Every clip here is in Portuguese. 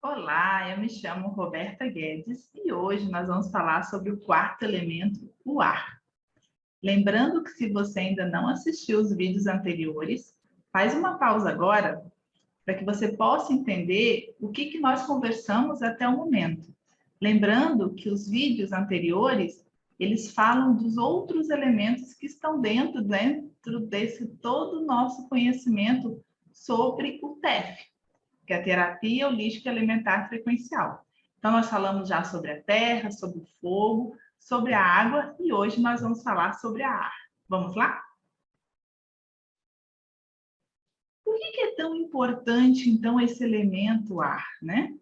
Olá, eu me chamo Roberta Guedes e hoje nós vamos falar sobre o quarto elemento, o ar. Lembrando que se você ainda não assistiu os vídeos anteriores, faz uma pausa agora para que você possa entender o que nós conversamos até o momento. Lembrando que os vídeos anteriores, eles falam dos outros elementos que estão dentro desse todo o nosso conhecimento sobre o TEF, que é a terapia holística alimentar frequencial. Então, nós falamos já sobre a terra, sobre o fogo, sobre a água e hoje nós vamos falar sobre a ar. Vamos lá? Por que é tão importante, então, esse elemento ar, né?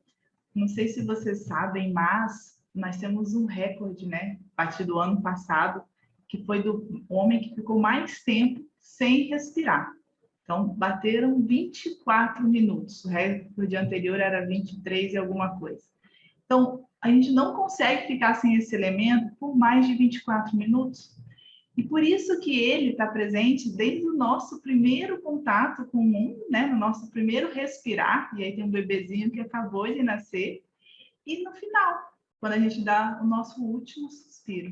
Não sei se vocês sabem, mas nós temos um recorde, né? Batido ano passado, que foi do homem que ficou mais tempo sem respirar. Então, bateram 24 minutos. O recorde anterior era 23 e alguma coisa. Então, a gente não consegue ficar sem esse elemento por mais de 24 minutos. E por isso que ele está presente desde o nosso primeiro contato com o mundo, né? No nosso primeiro respirar, e aí tem um bebezinho que acabou de nascer, e no final, quando a gente dá o nosso último suspiro.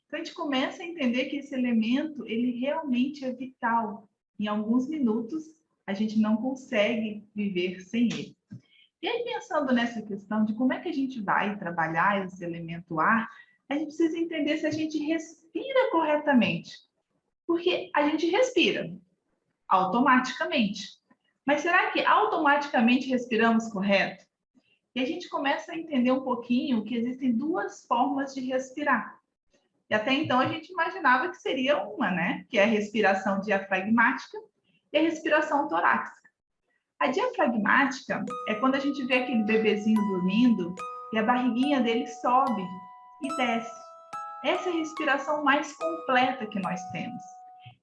Então, a gente começa a entender que esse elemento, ele realmente é vital. Em alguns minutos, a gente não consegue viver sem ele. E aí, pensando nessa questão de como é que a gente vai trabalhar esse elemento ar, a gente precisa entender se a gente respira corretamente. Porque a gente respira automaticamente. Mas será que automaticamente respiramos correto? E a gente começa a entender um pouquinho que existem duas formas de respirar. E até então a gente imaginava que seria uma, né? Que é a respiração diafragmática e a respiração torácica. A diafragmática é quando a gente vê aquele bebezinho dormindo e a barriguinha dele sobe e desce. Essa é a respiração mais completa que nós temos.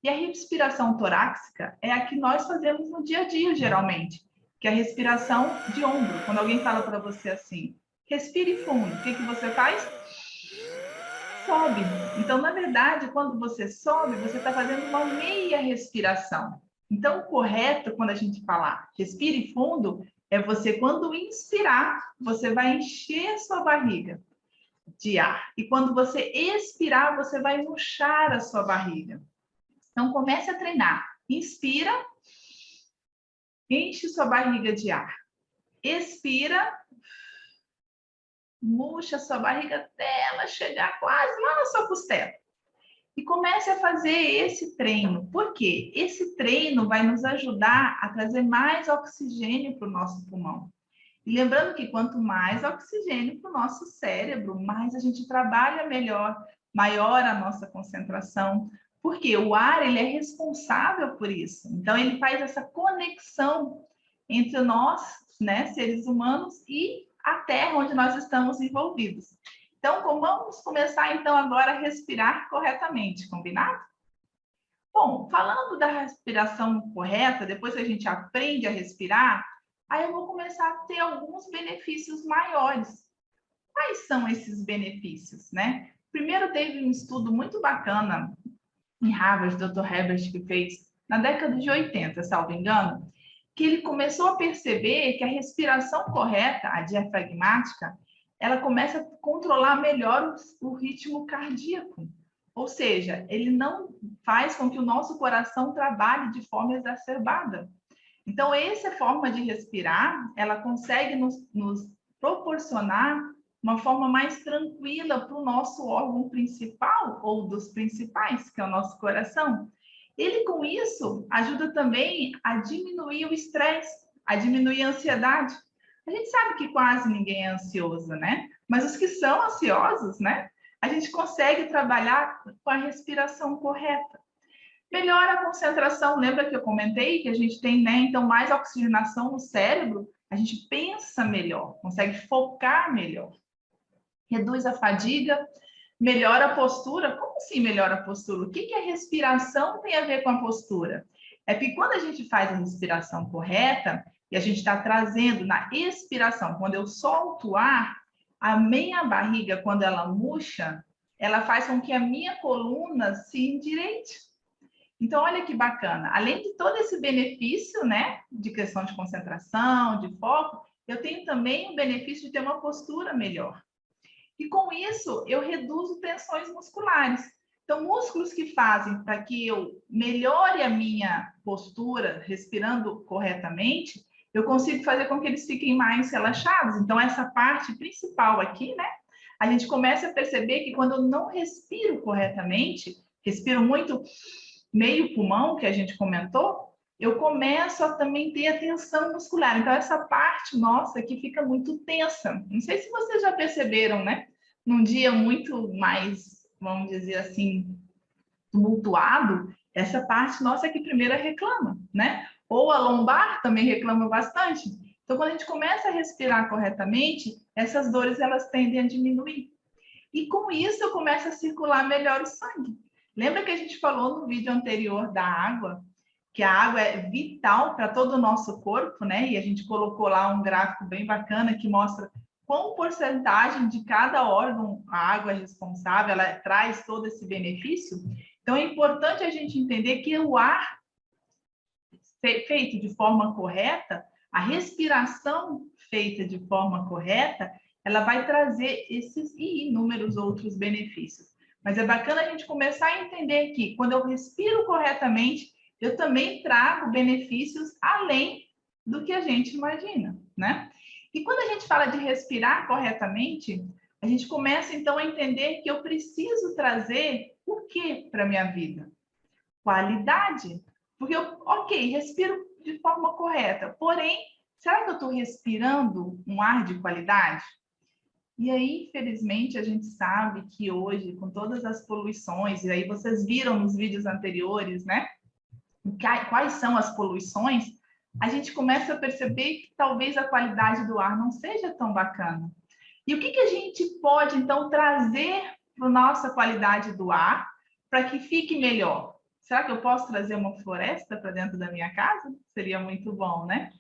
E a respiração torácica é a que nós fazemos no dia a dia, geralmente, que é a respiração de ombro. Quando alguém fala para você assim, respire fundo, o que você faz? Sobe. Então, na verdade, quando você sobe, você está fazendo uma meia respiração. Então, o correto, quando a gente falar respire fundo, é você, quando inspirar, você vai encher a sua barriga de ar. E quando você expirar, você vai murchar a sua barriga. Então, comece a treinar. Inspira, enche sua barriga de ar. Expira, murcha a sua barriga até ela chegar quase lá na sua costela. E comece a fazer esse treino. Por quê? Esse treino vai nos ajudar a trazer mais oxigênio para o nosso pulmão. E lembrando que quanto mais oxigênio para o nosso cérebro, mais a gente trabalha melhor, maior a nossa concentração. Porque o ar, ele é responsável por isso. Então, ele faz essa conexão entre nós, né, seres humanos, e a Terra, onde nós estamos envolvidos. Então, vamos começar, então, agora a respirar corretamente, combinado? Bom, falando da respiração correta, depois que a gente aprende a respirar, aí eu vou começar a ter alguns benefícios maiores. Quais são esses benefícios, né? Primeiro, teve um estudo muito bacana em Harvard, Dr. Herbert, que fez na década de 80, salvo engano, que ele começou a perceber que a respiração correta, a diafragmática, ela começa a controlar melhor o ritmo cardíaco. Ou seja, ele não faz com que o nosso coração trabalhe de forma exacerbada. Então, essa forma de respirar, ela consegue nos proporcionar uma forma mais tranquila para o nosso órgão principal, ou dos principais, que é o nosso coração. Ele, com isso, ajuda também a diminuir o estresse, a diminuir a ansiedade. A gente sabe que quase ninguém é ansioso, né? Mas os que são ansiosos, né? A gente consegue trabalhar com a respiração correta. Melhora a concentração, lembra que eu comentei que a gente tem, né, então, mais oxigenação no cérebro, a gente pensa melhor, consegue focar melhor. Reduz a fadiga, melhora a postura. Como assim melhora a postura? O que a respiração tem a ver com a postura? É que quando a gente faz a respiração correta, e a gente está trazendo na expiração, quando eu solto o ar, a minha barriga, quando ela murcha, ela faz com que a minha coluna se endireite. Então, olha que bacana. Além de todo esse benefício, né, de questão de concentração, de foco, eu tenho também o benefício de ter uma postura melhor. E com isso, eu reduzo tensões musculares. Então, músculos que fazem para que eu melhore a minha postura, respirando corretamente, eu consigo fazer com que eles fiquem mais relaxados. Então, essa parte principal aqui, né? A gente começa a perceber que quando eu não respiro corretamente, respiro muito meio pulmão, que a gente comentou, eu começo a também ter a tensão muscular. Então, essa parte nossa aqui fica muito tensa. Não sei se vocês já perceberam, né? Num dia muito mais, vamos dizer assim, tumultuado, essa parte nossa que primeiro reclama, né? Ou a lombar também reclama bastante. Então, quando a gente começa a respirar corretamente, essas dores elas tendem a diminuir. E com isso eu começo a circular melhor o sangue. Lembra que a gente falou no vídeo anterior da água, que a água é vital para todo o nosso corpo, né? E a gente colocou lá um gráfico bem bacana que mostra qual porcentagem de cada órgão a água é responsável, ela traz todo esse benefício. Então é importante a gente entender que o ar feito de forma correta, a respiração feita de forma correta, ela vai trazer esses e inúmeros outros benefícios. Mas é bacana a gente começar a entender que quando eu respiro corretamente, eu também trago benefícios além do que a gente imagina, né? E quando a gente fala de respirar corretamente, a gente começa então a entender que eu preciso trazer o que para a minha vida? Qualidade. Porque eu, ok, respiro de forma correta, porém, será que eu estou respirando um ar de qualidade? E aí, infelizmente, a gente sabe que hoje, com todas as poluições, e aí vocês viram nos vídeos anteriores, né? Quais são as poluições, a gente começa a perceber que talvez a qualidade do ar não seja tão bacana. E o que, que a gente pode, então, trazer para a nossa qualidade do ar para que fique melhor? Será que eu posso trazer uma floresta para dentro da minha casa? Seria muito bom, né?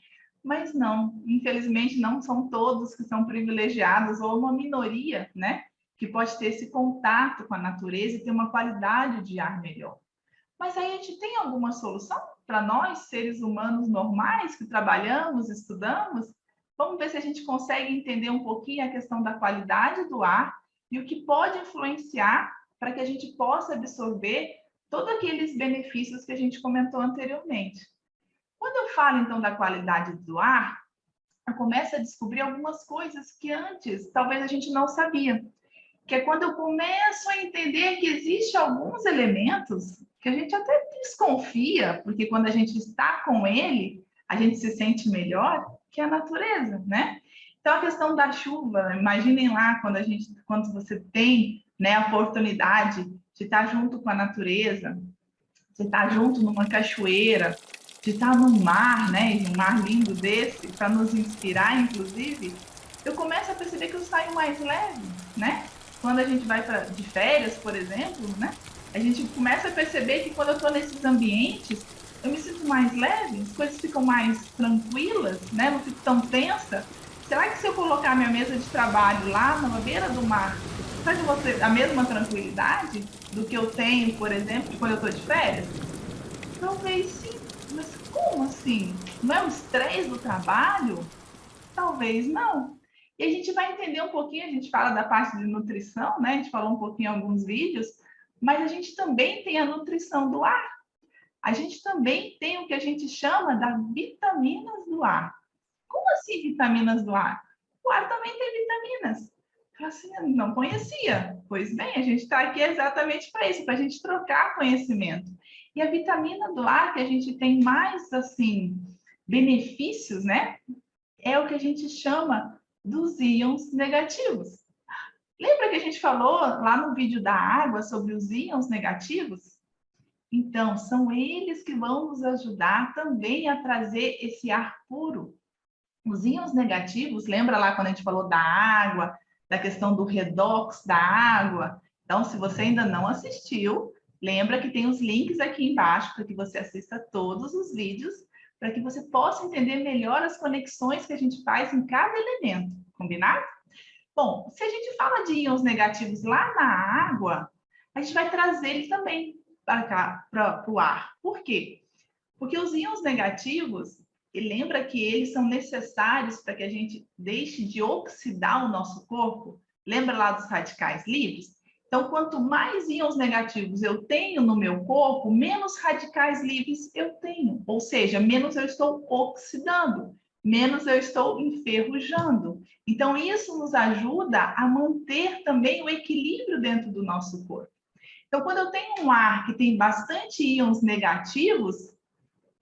Mas não, infelizmente não são todos que são privilegiados, ou uma minoria, né? Que pode ter esse contato com a natureza e ter uma qualidade de ar melhor. Mas aí a gente tem alguma solução para nós, seres humanos normais, que trabalhamos, estudamos? Vamos ver se a gente consegue entender um pouquinho a questão da qualidade do ar e o que pode influenciar para que a gente possa absorver todos aqueles benefícios que a gente comentou anteriormente. Quando eu falo, então, da qualidade do ar, eu começo a descobrir algumas coisas que antes talvez a gente não sabia. Que é quando eu começo a entender que existem alguns elementos que a gente até desconfia, porque quando a gente está com ele, a gente se sente melhor, que é a natureza, né? Então, a questão da chuva, imaginem lá quando você tem, né, a oportunidade de estar junto com a natureza, de estar junto numa cachoeira, de estar no mar, né, um mar lindo desse, para nos inspirar, inclusive, eu começo a perceber que eu saio mais leve, né? Quando a gente vai de férias, por exemplo, né? A gente começa a perceber que quando eu estou nesses ambientes, eu me sinto mais leve, as coisas ficam mais tranquilas, né? Não fico tão tensa. Será que se eu colocar minha mesa de trabalho lá na beira do mar, será que eu vou ter a mesma tranquilidade do que eu tenho, por exemplo, quando eu estou de férias? Talvez sim, mas como assim? Não é o estresse do trabalho? Talvez não. E a gente vai entender um pouquinho, a gente fala da parte de nutrição, né? A gente falou um pouquinho em alguns vídeos, mas a gente também tem a nutrição do ar. A gente também tem o que a gente chama das vitaminas do ar. Como assim vitaminas do ar? O ar também tem vitaminas. Eu assim, não conhecia. Pois bem, a gente está aqui exatamente para isso, para a gente trocar conhecimento. E a vitamina do ar que a gente tem mais, assim, benefícios, né? É o que a gente chama dos íons negativos. Lembra que a gente falou lá no vídeo da água sobre os íons negativos? Então, são eles que vão nos ajudar também a trazer esse ar puro. Os íons negativos, lembra lá quando a gente falou da água, da questão do redox da água? Então, se você ainda não assistiu, lembra que tem os links aqui embaixo para que você assista todos os vídeos, para que você possa entender melhor as conexões que a gente faz em cada elemento, combinado? Bom, se a gente fala de íons negativos lá na água, a gente vai trazer ele também para cá, para o ar. Por quê? Porque os íons negativos, e lembra que eles são necessários para que a gente deixe de oxidar o nosso corpo? Lembra lá dos radicais livres? Então, quanto mais íons negativos eu tenho no meu corpo, menos radicais livres eu tenho. Ou seja, menos eu estou oxidando, menos eu estou enferrujando. Então, isso nos ajuda a manter também o equilíbrio dentro do nosso corpo. Então, quando eu tenho um ar que tem bastante íons negativos,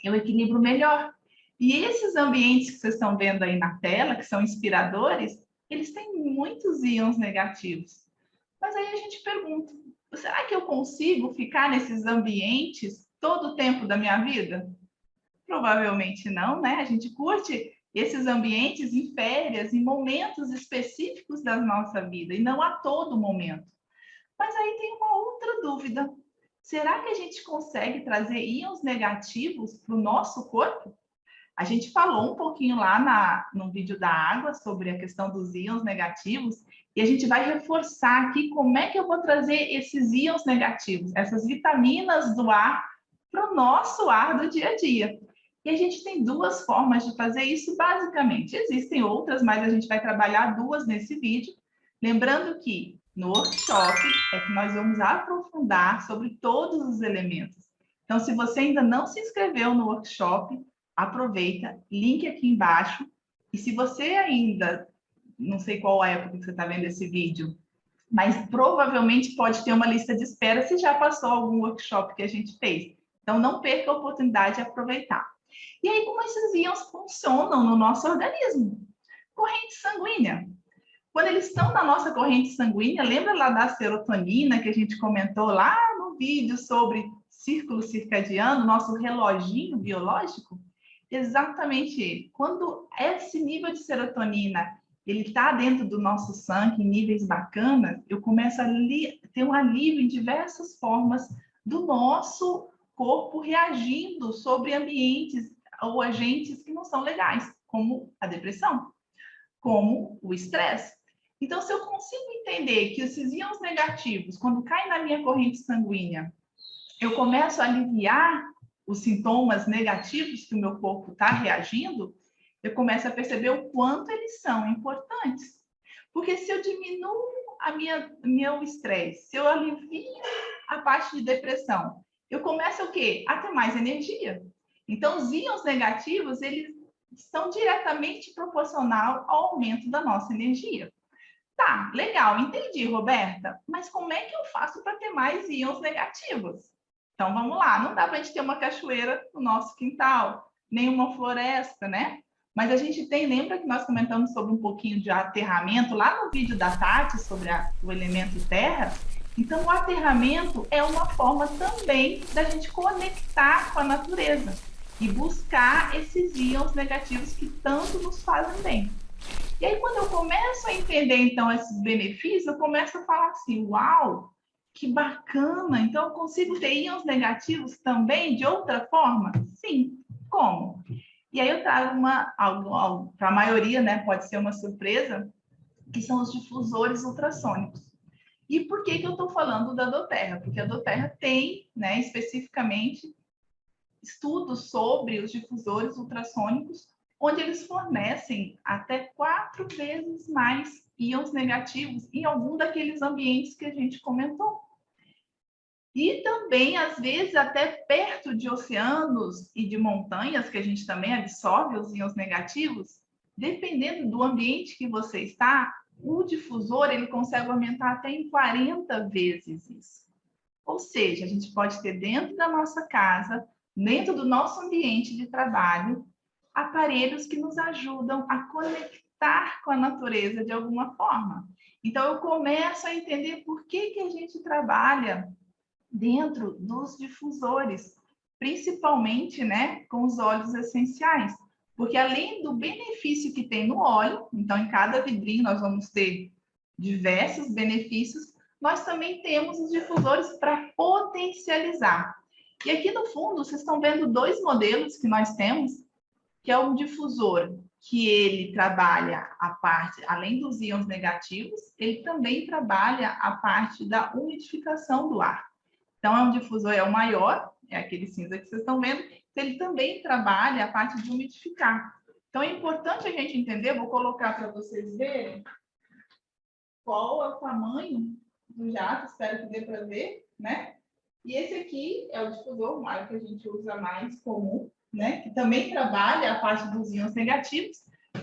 eu equilibro melhor. E esses ambientes que vocês estão vendo aí na tela, que são inspiradores, eles têm muitos íons negativos. Mas aí a gente pergunta, será que eu consigo ficar nesses ambientes todo o tempo da minha vida? Provavelmente não, né? A gente curte esses ambientes em férias, em momentos específicos da nossa vida, e não a todo momento. Mas aí tem uma outra dúvida. Será que a gente consegue trazer íons negativos para o nosso corpo? A gente falou um pouquinho lá no vídeo da água sobre a questão dos íons negativos e a gente vai reforçar aqui como é que eu vou trazer esses íons negativos, essas vitaminas do ar, para o nosso ar do dia a dia. E a gente tem duas formas de fazer isso, basicamente. Existem outras, mas a gente vai trabalhar duas nesse vídeo. Lembrando que no workshop é que nós vamos aprofundar sobre todos os elementos. Então, se você ainda não se inscreveu no workshop, aproveita, link aqui embaixo. E se você ainda, não sei qual a época que você está vendo esse vídeo, mas provavelmente pode ter uma lista de espera se já passou algum workshop que a gente fez. Então, não perca a oportunidade de aproveitar. E aí, como esses íons funcionam no nosso organismo? Corrente sanguínea. Quando eles estão na nossa corrente sanguínea, lembra lá da serotonina que a gente comentou lá no vídeo sobre círculo circadiano, nosso reloginho biológico? Exatamente ele. Quando esse nível de serotonina ele está dentro do nosso sangue em níveis bacanas, eu começo a ter um alívio em diversas formas do nosso corpo reagindo sobre ambientes ou agentes que não são legais, como a depressão, como o estresse. Então, se eu consigo entender que esses íons negativos, quando caem na minha corrente sanguínea, eu começo a aliviar os sintomas negativos que o meu corpo está reagindo, eu começo a perceber o quanto eles são importantes. Porque se eu diminuo meu estresse, se eu alivio a parte de depressão, eu começo o quê? A ter mais energia. Então, os íons negativos, eles estão diretamente proporcional ao aumento da nossa energia. Tá, legal, entendi, Roberta. Mas como é que eu faço para ter mais íons negativos? Então, vamos lá. Não dá para a gente ter uma cachoeira no nosso quintal, nem uma floresta, né? Mas a gente tem, lembra que nós comentamos sobre um pouquinho de aterramento lá no vídeo da Tati, sobre o elemento terra? Então, o aterramento é uma forma também da gente conectar com a natureza e buscar esses íons negativos que tanto nos fazem bem. E aí, quando eu começo a entender, então, esses benefícios, eu começo a falar assim, uau, que bacana! Então, eu consigo ter íons negativos também de outra forma? Sim. Como? E aí eu trago algo para a maioria, né? Pode ser uma surpresa, que são os difusores ultrassônicos. E por que eu estou falando da Doterra? Porque a Doterra tem, né, especificamente, estudos sobre os difusores ultrassônicos, onde eles fornecem até 4 vezes mais íons negativos em algum daqueles ambientes que a gente comentou. E também, às vezes, até perto de oceanos e de montanhas, que a gente também absorve os íons negativos, dependendo do ambiente que você está, o difusor ele consegue aumentar até em 40 vezes isso. Ou seja, a gente pode ter dentro da nossa casa, dentro do nosso ambiente de trabalho, aparelhos que nos ajudam a conectar com a natureza de alguma forma. Então, eu começo a entender por que a gente trabalha dentro dos difusores, principalmente, né, com os óleos essenciais. Porque além do benefício que tem no óleo, então em cada vidrinho nós vamos ter diversos benefícios, nós também temos os difusores para potencializar. E aqui no fundo, vocês estão vendo 2 modelos que nós temos, que é um difusor que ele trabalha a parte, além dos íons negativos, ele também trabalha a parte da umidificação do ar. Então, é um difusor, é o maior, é aquele cinza que vocês estão vendo. ele também trabalha a parte de umidificar. Então, é importante a gente entender, vou colocar para vocês verem qual é o tamanho do jato, espero que dê para ver, né? E esse aqui é o difusor, o mar que a gente usa mais comum, né? Que também trabalha a parte dos íons negativos,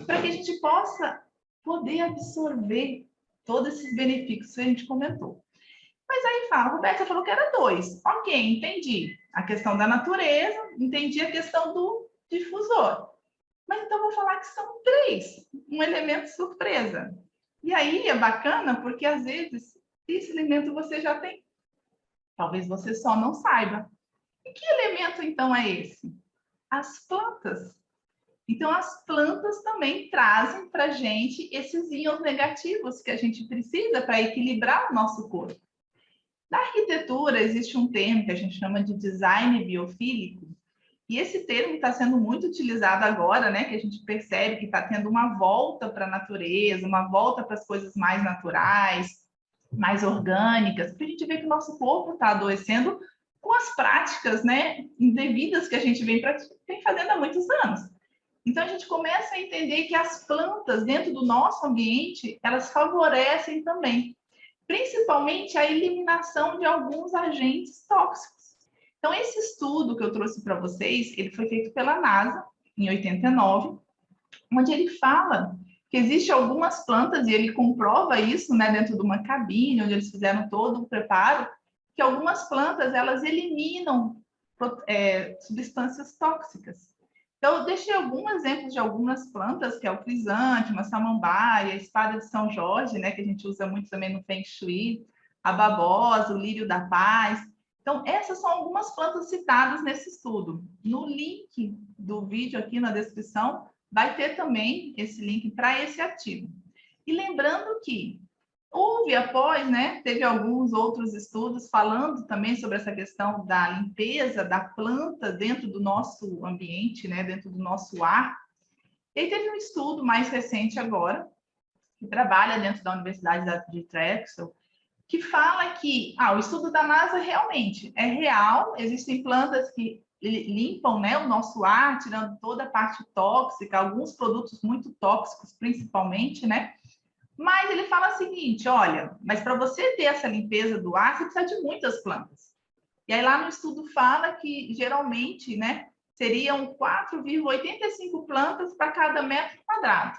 para que a gente possa poder absorver todos esses benefícios que a gente comentou. Mas aí fala, Roberta falou que era 2. Ok, entendi a questão da natureza, entendi a questão do difusor. Mas então vou falar que são 3, um elemento surpresa. E aí é bacana porque às vezes esse elemento você já tem. Talvez você só não saiba. E que elemento então é esse? As plantas. Então as plantas também trazem para a gente esses íons negativos que a gente precisa para equilibrar o nosso corpo. Na arquitetura existe um termo que a gente chama de design biofílico, e esse termo está sendo muito utilizado agora, né? Que a gente percebe que está tendo uma volta para a natureza, uma volta para as coisas mais naturais, mais orgânicas, porque a gente vê que o nosso corpo está adoecendo com as práticas, né, indevidas que a gente vem fazendo há muitos anos. Então a gente começa a entender que as plantas dentro do nosso ambiente, elas favorecem também, principalmente a eliminação de alguns agentes tóxicos. Então, esse estudo que eu trouxe para vocês, ele foi feito pela NASA, em 89, onde ele fala que existem algumas plantas, e ele comprova isso, né, dentro de uma cabine, onde eles fizeram todo o preparo, que algumas plantas, elas eliminam substâncias tóxicas. Então, eu deixei alguns exemplos de algumas plantas, que é o crisântemo, a samambaia, a espada de São Jorge, né, que a gente usa muito também no Feng Shui, a babosa, o lírio da paz. Então, essas são algumas plantas citadas nesse estudo. No link do vídeo aqui na descrição, vai ter também esse link para esse artigo. E lembrando que houve após, né, teve alguns outros estudos falando também sobre essa questão da limpeza da planta dentro do nosso ambiente, né, dentro do nosso ar. E teve um estudo mais recente agora, que trabalha dentro da Universidade de Drexel, que fala que o estudo da NASA realmente é real, existem plantas que limpam, né, o nosso ar, tirando toda a parte tóxica, alguns produtos muito tóxicos, principalmente, né? Mas ele fala o seguinte, olha, mas para você ter essa limpeza do ar, você precisa de muitas plantas. E aí lá no estudo fala que geralmente, né, seriam 4,85 plantas para cada metro quadrado.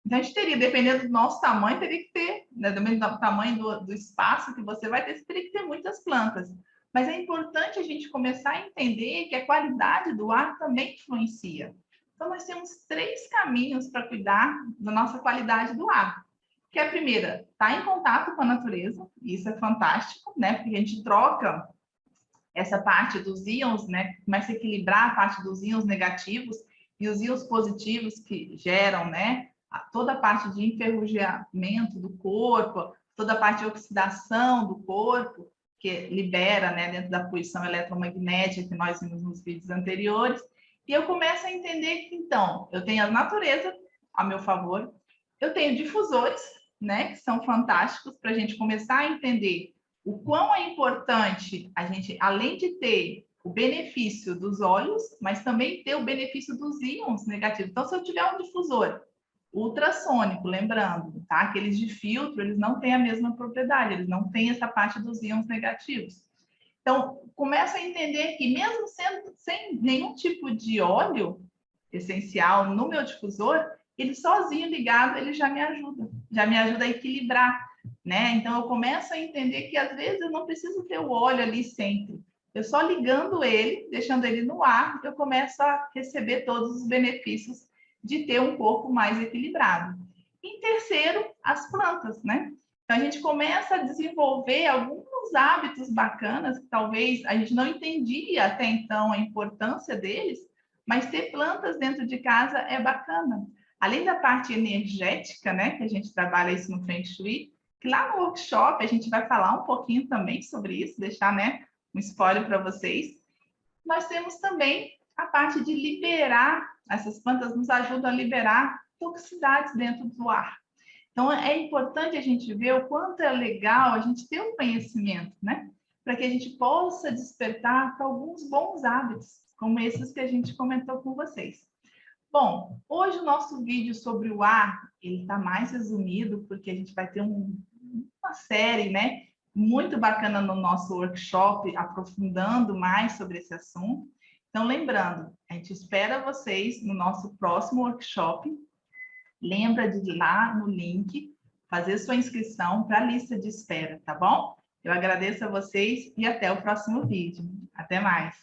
Então, a gente teria, dependendo do nosso tamanho, teria que ter, né, dependendo do tamanho do espaço que você vai ter, você teria que ter muitas plantas. Mas é importante a gente começar a entender que a qualidade do ar também influencia. Então, nós temos 3 caminhos para cuidar da nossa qualidade do ar. Que é a primeira, estar em contato com a natureza, e isso é fantástico, né? Porque a gente troca essa parte dos íons, né? Começa a equilibrar a parte dos íons negativos e os íons positivos que geram, né, toda a parte de enferrujamento do corpo, toda a parte de oxidação do corpo, que libera, né, dentro da poluição eletromagnética que nós vimos nos vídeos anteriores. E eu começo a entender que, então, eu tenho a natureza a meu favor, eu tenho difusores, né, que são fantásticos para a gente começar a entender o quão é importante a gente, além de ter o benefício dos óleos, mas também ter o benefício dos íons negativos. Então, se eu tiver um difusor ultrassônico, lembrando, tá? Aqueles de filtro, eles não têm a mesma propriedade, eles não têm essa parte dos íons negativos. Então, começa a entender que mesmo sendo sem nenhum tipo de óleo essencial no meu difusor, ele sozinho ligado, ele já me ajuda a equilibrar, né? Então, eu começo a entender que às vezes eu não preciso ter o óleo ali sempre. Eu só ligando ele, deixando ele no ar, eu começo a receber todos os benefícios de ter um corpo mais equilibrado. Em terceiro, as plantas, né? Então, a gente começa a desenvolver alguns hábitos bacanas, que talvez a gente não entendia até então a importância deles, mas ter plantas dentro de casa é bacana. Além da parte energética, né, que a gente trabalha isso no Feng Shui, que lá no workshop a gente vai falar um pouquinho também sobre isso, deixar, né, um spoiler para vocês. Nós temos também a parte de liberar, essas plantas nos ajudam a liberar toxicidades dentro do ar. Então, é importante a gente ver o quanto é legal a gente ter um conhecimento, né? Para que a gente possa despertar para alguns bons hábitos, como esses que a gente comentou com vocês. Bom, hoje o nosso vídeo sobre o ar, ele está mais resumido, porque a gente vai ter uma série, né, muito bacana no nosso workshop, aprofundando mais sobre esse assunto. Então, lembrando, a gente espera vocês no nosso próximo workshop. Lembra de ir lá no link, fazer sua inscrição para a lista de espera, tá bom? Eu agradeço a vocês e até o próximo vídeo. Até mais!